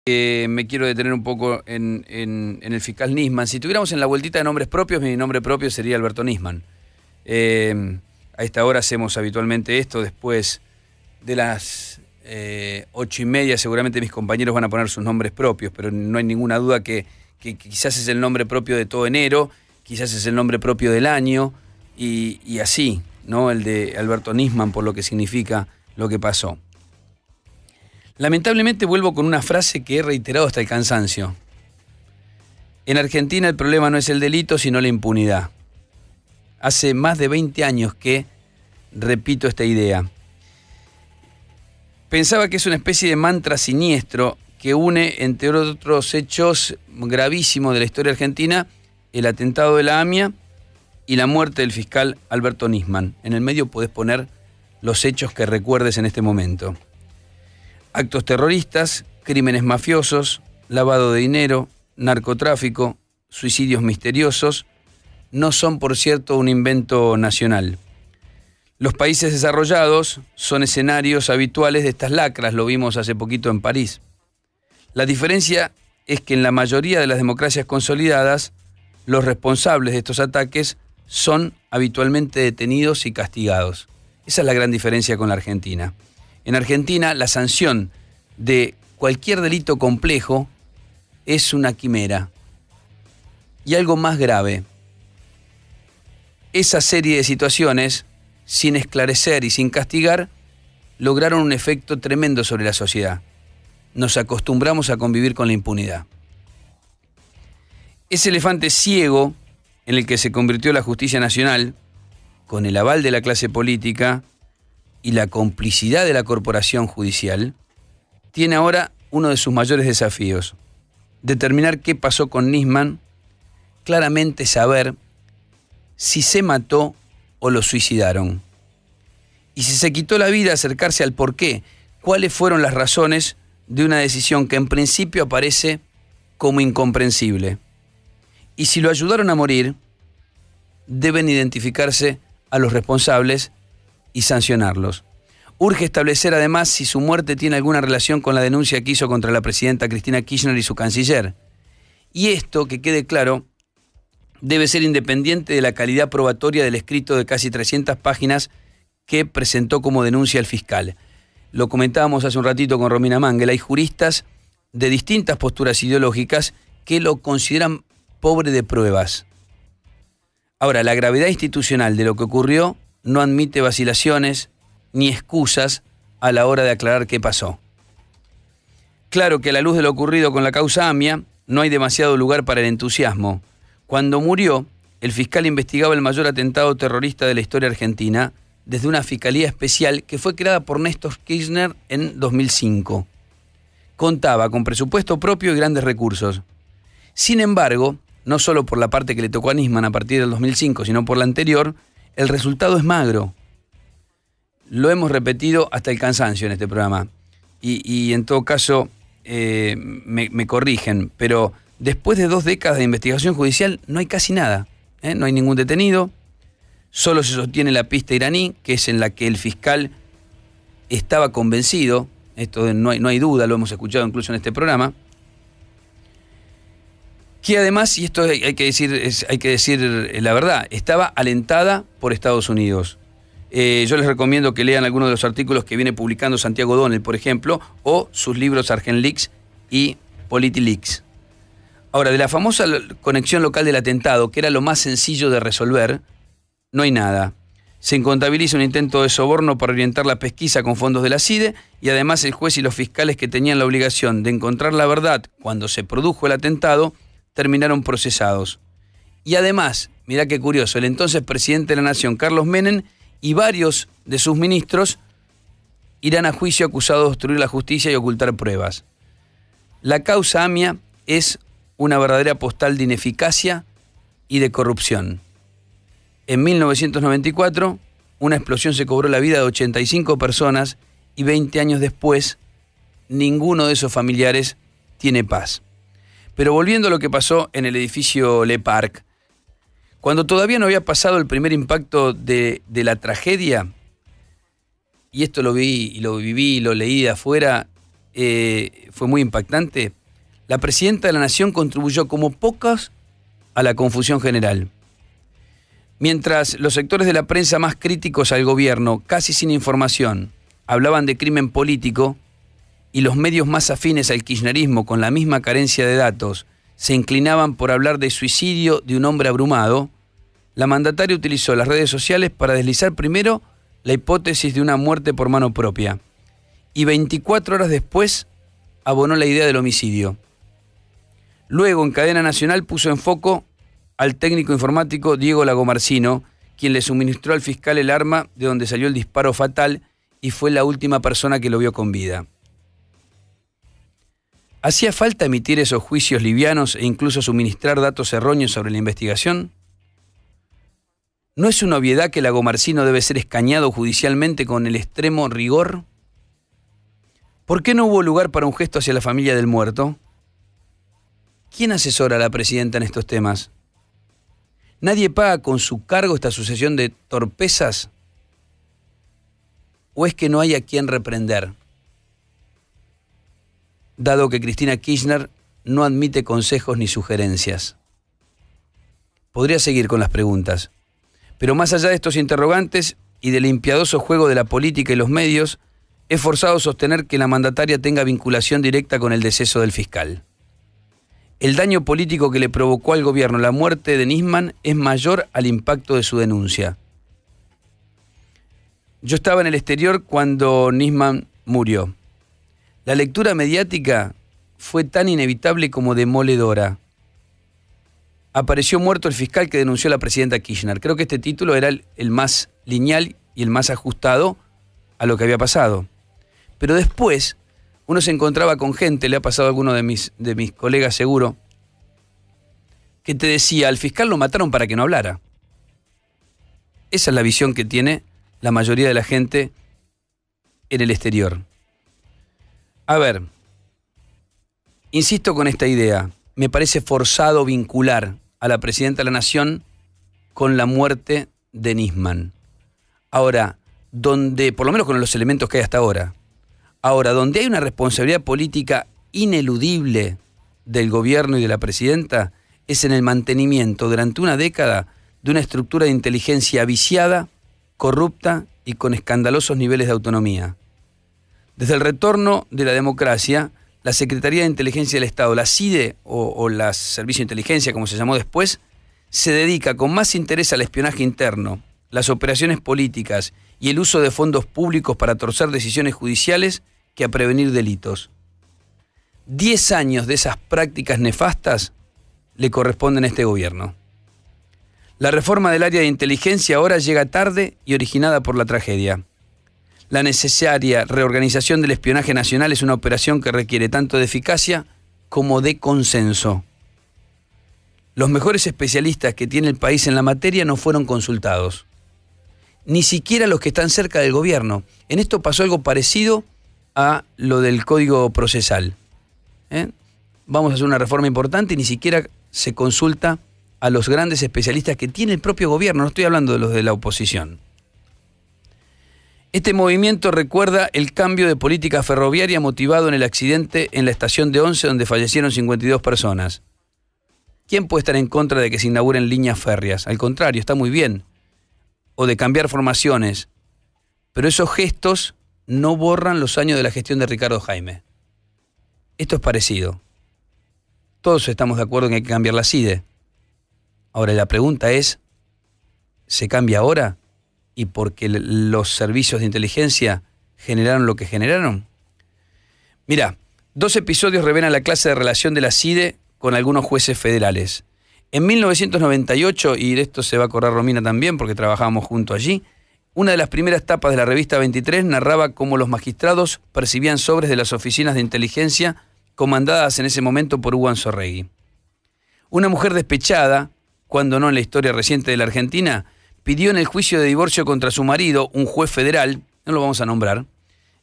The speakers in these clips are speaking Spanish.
Me quiero detener un poco en el fiscal Nisman. Si tuviéramos en la vueltita de nombres propios, mi nombre propio sería Alberto Nisman. A esta hora hacemos habitualmente esto. Después de las 8:30 seguramente mis compañeros van a poner sus nombres propios, pero no hay ninguna duda que quizás es el nombre propio de todo enero, quizás es el nombre propio del año y así, ¿no? El de Alberto Nisman, por lo que significa lo que pasó. Lamentablemente vuelvo con una frase que he reiterado hasta el cansancio. En Argentina el problema no es el delito, sino la impunidad. Hace más de 20 años que repito esta idea. Pensaba que es una especie de mantra siniestro que une, entre otros hechos gravísimos de la historia argentina, el atentado de la AMIA y la muerte del fiscal Alberto Nisman. En el medio podés poner los hechos que recuerdes en este momento. Actos terroristas, crímenes mafiosos, lavado de dinero, narcotráfico, suicidios misteriosos, no son, por cierto, un invento nacional. Los países desarrollados son escenarios habituales de estas lacras, lo vimos hace poquito en París. La diferencia es que en la mayoría de las democracias consolidadas, los responsables de estos ataques son habitualmente detenidos y castigados. Esa es la gran diferencia con la Argentina. En Argentina, la sanción de cualquier delito complejo es una quimera. Y algo más grave, esa serie de situaciones, sin esclarecer y sin castigar, lograron un efecto tremendo sobre la sociedad. Nos acostumbramos a convivir con la impunidad. Ese elefante ciego en el que se convirtió la justicia nacional, con el aval de la clase política y la complicidad de la corporación judicial, tiene ahora uno de sus mayores desafíos: determinar qué pasó con Nisman, claramente saber si se mató o lo suicidaron. Y si se quitó la vida, acercarse al porqué, cuáles fueron las razones de una decisión que en principio aparece como incomprensible. Y si lo ayudaron a morir, deben identificarse a los responsables y sancionarlos. Urge establecer además si su muerte tiene alguna relación con la denuncia que hizo contra la presidenta Cristina Kirchner y su canciller. Y esto, que quede claro, debe ser independiente de la calidad probatoria del escrito de casi 300 páginas que presentó como denuncia el fiscal. Lo comentábamos hace un ratito con Romina Mangel. Hay juristas de distintas posturas ideológicas que lo consideran pobre de pruebas. Ahora, la gravedad institucional de lo que ocurrió no admite vacilaciones ni excusas a la hora de aclarar qué pasó. Claro que a la luz de lo ocurrido con la causa AMIA, no hay demasiado lugar para el entusiasmo. Cuando murió, el fiscal investigaba el mayor atentado terrorista de la historia argentina desde una fiscalía especial que fue creada por Néstor Kirchner en 2005. Contaba con presupuesto propio y grandes recursos. Sin embargo, no solo por la parte que le tocó a Nisman a partir del 2005, sino por la anterior, el resultado es magro. Lo hemos repetido hasta el cansancio en este programa. Y en todo caso, me corrigen, pero después de 2 décadas de investigación judicial no hay casi nada. No hay ningún detenido. Solo se sostiene la pista iraní, que es en la que el fiscal estaba convencido. Esto no hay duda, lo hemos escuchado incluso en este programa. Que además, y esto hay que decir la verdad, estaba alentada por Estados Unidos. Yo les recomiendo que lean algunos de los artículos que viene publicando Santiago Donel, por ejemplo, o sus libros ArgentLeaks y PolitiLeaks. Ahora, de la famosa conexión local del atentado, que era lo más sencillo de resolver, no hay nada. Se incontabiliza un intento de soborno para orientar la pesquisa con fondos de la CIDE y además el juez y los fiscales que tenían la obligación de encontrar la verdad cuando se produjo el atentado terminaron procesados. Y además, mirá qué curioso, el entonces presidente de la Nación, Carlos Menem, y varios de sus ministros irán a juicio acusados de obstruir la justicia y ocultar pruebas. La causa AMIA es una verdadera postal de ineficacia y de corrupción. En 1994, una explosión se cobró la vida de 85 personas y 20 años después, ninguno de esos familiares tiene paz. Pero volviendo a lo que pasó en el edificio Le Parc, cuando todavía no había pasado el primer impacto de la tragedia, y esto lo vi y lo viví y lo leí de afuera, fue muy impactante. La presidenta de la Nación contribuyó como pocas a la confusión general. Mientras los sectores de la prensa más críticos al gobierno, casi sin información, hablaban de crimen político, y los medios más afines al kirchnerismo, con la misma carencia de datos, se inclinaban por hablar de suicidio de un hombre abrumado, la mandataria utilizó las redes sociales para deslizar primero la hipótesis de una muerte por mano propia, y 24 horas después abonó la idea del homicidio. Luego, en cadena nacional, puso en foco al técnico informático Diego Lagomarsino, quien le suministró al fiscal el arma de donde salió el disparo fatal y fue la última persona que lo vio con vida. ¿Hacía falta emitir esos juicios livianos e incluso suministrar datos erróneos sobre la investigación? ¿No es una obviedad que Lagomarsino debe ser escañado judicialmente con el extremo rigor? ¿Por qué no hubo lugar para un gesto hacia la familia del muerto? ¿Quién asesora a la presidenta en estos temas? ¿Nadie paga con su cargo esta sucesión de torpezas? ¿O es que no hay a quien reprender? Dado que Cristina Kirchner no admite consejos ni sugerencias. Podría seguir con las preguntas, pero más allá de estos interrogantes y del impiadoso juego de la política y los medios, es forzado sostener que la mandataria tenga vinculación directa con el deceso del fiscal. El daño político que le provocó al gobierno la muerte de Nisman es mayor al impacto de su denuncia. Yo estaba en el exterior cuando Nisman murió. La lectura mediática fue tan inevitable como demoledora. Apareció muerto el fiscal que denunció a la presidenta Kirchner. Creo que este título era el más lineal y el más ajustado a lo que había pasado. Pero después uno se encontraba con gente, le ha pasado a alguno de mis colegas seguro, que te decía, al fiscal lo mataron para que no hablara. Esa es la visión que tiene la mayoría de la gente en el exterior. A ver, insisto con esta idea, me parece forzado vincular a la presidenta de la Nación con la muerte de Nisman. Ahora, por lo menos con los elementos que hay hasta ahora, donde hay una responsabilidad política ineludible del gobierno y de la presidenta, es en el mantenimiento durante una década de una estructura de inteligencia viciada, corrupta y con escandalosos niveles de autonomía. Desde el retorno de la democracia, la Secretaría de Inteligencia del Estado, la CIDE o la Servicio de Inteligencia, como se llamó después, se dedica con más interés al espionaje interno, las operaciones políticas y el uso de fondos públicos para torcer decisiones judiciales que a prevenir delitos. 10 años de esas prácticas nefastas le corresponden a este gobierno. La reforma del área de inteligencia ahora llega tarde y originada por la tragedia. La necesaria reorganización del espionaje nacional es una operación que requiere tanto de eficacia como de consenso. Los mejores especialistas que tiene el país en la materia no fueron consultados. Ni siquiera los que están cerca del gobierno. En esto pasó algo parecido a lo del Código Procesal. Vamos a hacer una reforma importante y ni siquiera se consulta a los grandes especialistas que tiene el propio gobierno. No estoy hablando de los de la oposición. Este movimiento recuerda el cambio de política ferroviaria motivado en el accidente en la estación de Once, donde fallecieron 52 personas. ¿Quién puede estar en contra de que se inauguren líneas férreas? Al contrario, está muy bien. O de cambiar formaciones. Pero esos gestos no borran los años de la gestión de Ricardo Jaime. Esto es parecido. Todos estamos de acuerdo en que hay que cambiar la CIDE. Ahora la pregunta es, ¿se cambia ahora? ¿Y porque los servicios de inteligencia generaron lo que generaron? Mira, 2 episodios revelan la clase de relación de la CIDE con algunos jueces federales. En 1998, y de esto se va a acordar Romina también porque trabajábamos juntos allí, una de las primeras tapas de la revista 23 narraba cómo los magistrados percibían sobres de las oficinas de inteligencia comandadas en ese momento por Hugo Anzorregui. Una mujer despechada, cuando no en la historia reciente de la Argentina, pidió en el juicio de divorcio contra su marido, un juez federal, no lo vamos a nombrar,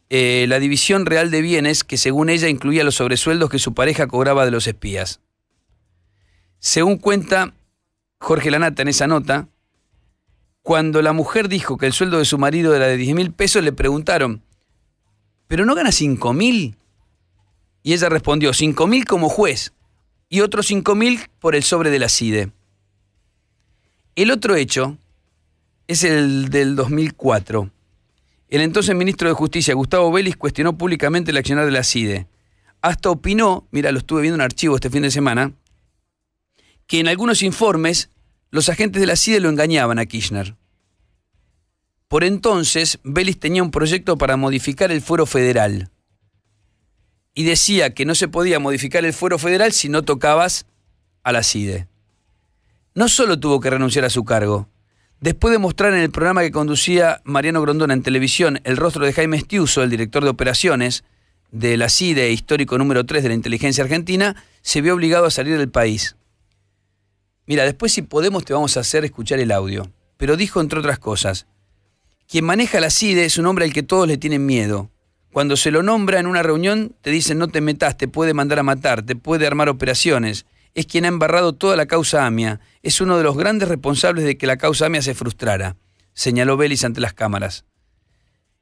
la división real de bienes que según ella incluía los sobresueldos que su pareja cobraba de los espías. Según cuenta Jorge Lanata en esa nota, cuando la mujer dijo que el sueldo de su marido era de 10.000 pesos, le preguntaron, ¿pero no gana 5.000? Y ella respondió, 5.000 como juez y otros 5.000 por el sobre de la CIDE. El otro hecho es el del 2004. El entonces ministro de Justicia, Gustavo Vélez, cuestionó públicamente el accionar de la CIDE. Hasta opinó, mira, lo estuve viendo en archivo este fin de semana, que en algunos informes los agentes de la CIDE lo engañaban a Kirchner. Por entonces, Vélez tenía un proyecto para modificar el fuero federal. Y decía que no se podía modificar el fuero federal si no tocabas a la CIDE. No solo tuvo que renunciar a su cargo. Después de mostrar en el programa que conducía Mariano Grondona en televisión el rostro de Jaime Estiuso, el director de operaciones de la CIDE, histórico número 3 de la inteligencia argentina, se vio obligado a salir del país. Mira, después si podemos te vamos a hacer escuchar el audio. Pero dijo, entre otras cosas, quien maneja la CIDE es un hombre al que todos le tienen miedo. Cuando se lo nombra en una reunión, te dicen no te metas, te puede mandar a matar, te puede armar operaciones. Es quien ha embarrado toda la causa AMIA. Es uno de los grandes responsables de que la causa AMIA se frustrara, señaló Vélez ante las cámaras.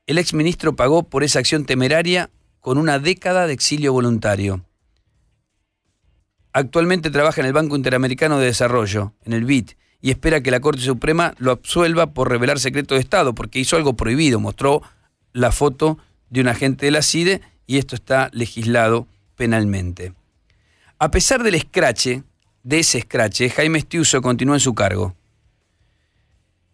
El exministro pagó por esa acción temeraria con una década de exilio voluntario. Actualmente trabaja en el Banco Interamericano de Desarrollo, en el BID, y espera que la Corte Suprema lo absuelva por revelar secreto de Estado, porque hizo algo prohibido, mostró la foto de un agente de la CIDE y esto está legislado penalmente. A pesar del escrache, Jaime Estiuso continuó en su cargo.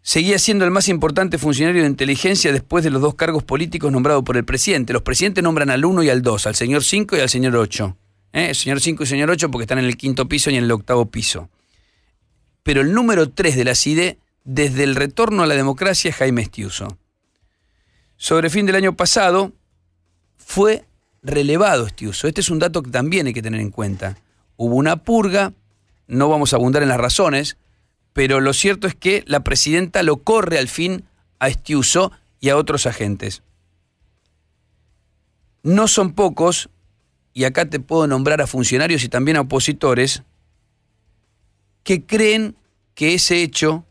Seguía siendo el más importante funcionario de inteligencia después de los 2 cargos políticos nombrados por el presidente. Los presidentes nombran al 1 y al 2, al señor 5 y al señor 8. El señor 5 y el señor 8 porque están en el 5º piso y en el 8º piso. Pero el número 3 de la CIDE, desde el retorno a la democracia, es Jaime Estiuso. Sobre fin del año pasado, fue relevado Estiuso. Este es un dato que también hay que tener en cuenta. Hubo una purga, no vamos a abundar en las razones, pero lo cierto es que la presidenta lo corre al fin a Estiuso y a otros agentes. No son pocos, y acá te puedo nombrar a funcionarios y también a opositores, que creen que ese hecho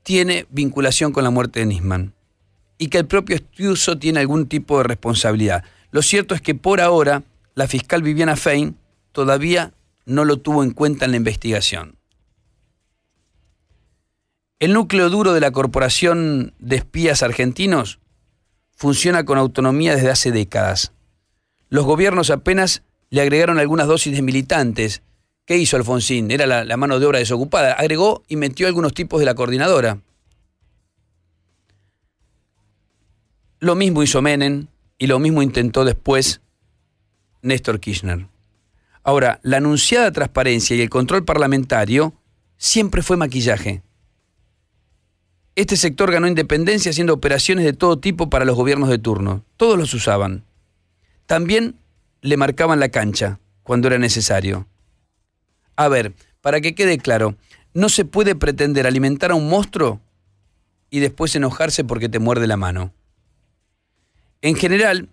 tiene vinculación con la muerte de Nisman y que el propio Estiuso tiene algún tipo de responsabilidad. Lo cierto es que por ahora la fiscal Viviana Fein todavía no lo tuvo en cuenta en la investigación. El núcleo duro de la Corporación de Espías Argentinos funciona con autonomía desde hace décadas. Los gobiernos apenas le agregaron algunas dosis de militantes. ¿Qué hizo Alfonsín? Era la mano de obra desocupada. Agregó y metió algunos tipos de la coordinadora. Lo mismo hizo Menem y lo mismo intentó después Néstor Kirchner. Ahora, la anunciada transparencia y el control parlamentario siempre fue maquillaje. Este sector ganó independencia haciendo operaciones de todo tipo para los gobiernos de turno. Todos los usaban. También le marcaban la cancha cuando era necesario. A ver, para que quede claro, no se puede pretender alimentar a un monstruo y después enojarse porque te muerde la mano. En general,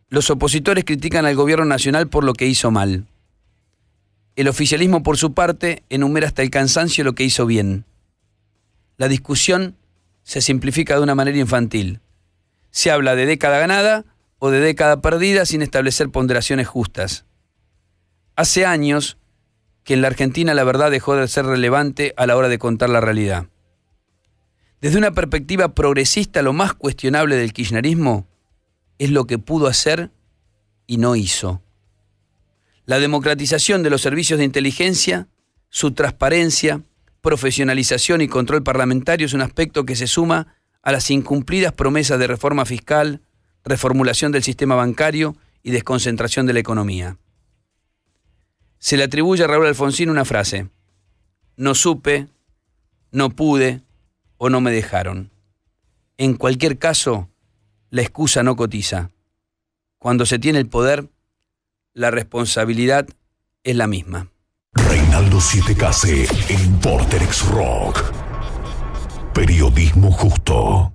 los opositores critican al gobierno nacional por lo que hizo mal. El oficialismo, por su parte, enumera hasta el cansancio lo que hizo bien. La discusión se simplifica de una manera infantil. Se habla de década ganada o de década perdida sin establecer ponderaciones justas. Hace años que en la Argentina la verdad dejó de ser relevante a la hora de contar la realidad. Desde una perspectiva progresista, lo más cuestionable del kirchnerismo es lo que pudo hacer y no hizo. La democratización de los servicios de inteligencia, su transparencia, profesionalización y control parlamentario es un aspecto que se suma a las incumplidas promesas de reforma fiscal, reformulación del sistema bancario y desconcentración de la economía. Se le atribuye a Raúl Alfonsín una frase: no supe, no pude o no me dejaron. En cualquier caso, la excusa no cotiza. Cuando se tiene el poder, la responsabilidad es la misma. Reinaldo 7K en Vorterix Rock. Periodismo justo.